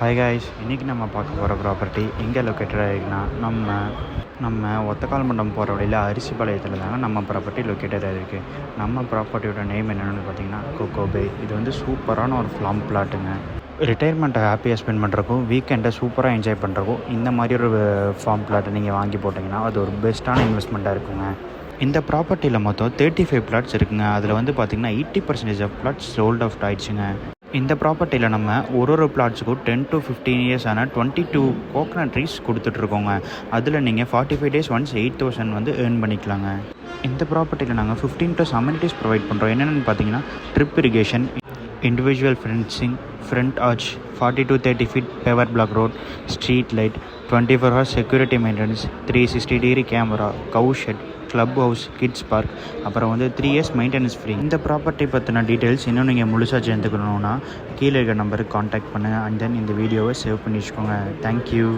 Hi guys, இன்றைக்கி நம்ம பார்க்க போகிற ப்ராப்பர்ட்டி எங்கே லொக்கேட்டட் ஆகிருக்குன்னா நம்ம ஒத்தக்கால் மண்டபம் போகிற வழியில் அரிசிபாளையத்தில் தாங்க நம்ம ப்ராப்பர்ட்டி லொக்கேட்டட் ஆகிருக்கு. நம்ம ப்ராப்பர்ட்டியோட நேம் என்னென்னு பார்த்தீங்கன்னா கோகோ பே. இது வந்து சூப்பரான ஒரு ஃபார்ம் பிளாட்டுங்க. ரிட்டையர்மெண்ட்டை ஹாப்பியாக ஸ்பெண்ட் பண்ணுறக்கும், வீக்கெண்டை சூப்பராக என்ஜாய் பண்ணுறக்கும் இந்த மாதிரி ஒரு ஃபார்ம் பிளாட்டை நீங்கள் வாங்கி போட்டிங்கன்னா அது ஒரு பெஸ்ட்டான இன்வெஸ்ட்மெண்ட்டாக இருக்குங்க. இந்த ப்ராப்பர்ட்டியில் மொத்தம் 35 பிளாட்ஸ் இருக்குங்க. அதில் வந்து பார்த்திங்கன்னா 80% ஆஃப் பிளாட்ஸ் சோல்ட் அவுட் ஆகிடுச்சுங்க. இந்த ப்ராப்பர்ட்டியில் நம்ம ஒரு பிளாட்ஸுக்கும் 10 to 15 இயர்ஸ் ஆன 22 கோகனட் ட்ரீஸ் கொடுத்துட்ருக்கோங்க. அதில் நீங்கள் 45 days ஒன்ஸ் 8,000 வந்து ஏர்ன் பண்ணிக்கலாங்க. இந்த ப்ராப்பர்ட்டியில் நாங்கள் 15+ அமெனிட்டிஸ் ப்ரொவைட் பண்ணுறோம். என்னென்னு பார்த்தீங்கன்னா drip irrigation, individual fencing, front arch, 40 to 30 feet paver block road, street light, 24 hours security maintenance, 360-degree camera, cow shed, club house, kids park, அப்புறம் வந்து 3 years மெயின்டெனன்ஸ் ஃப்ரீ. இந்த ப்ராப்பர்ட்டி பற்றின டீட்டெயில்ஸ் இன்னும் நீங்கள் முழுசாக சேர்ந்துக்கணுன்னா கீழே இருக்க நம்பருக்கு காண்டாக்ட் பண்ணுங்கள். அண்ட் தென் இந்த வீடியோவை சேவ் பண்ணி வச்சுக்கோங்க. தேங்க்யூ.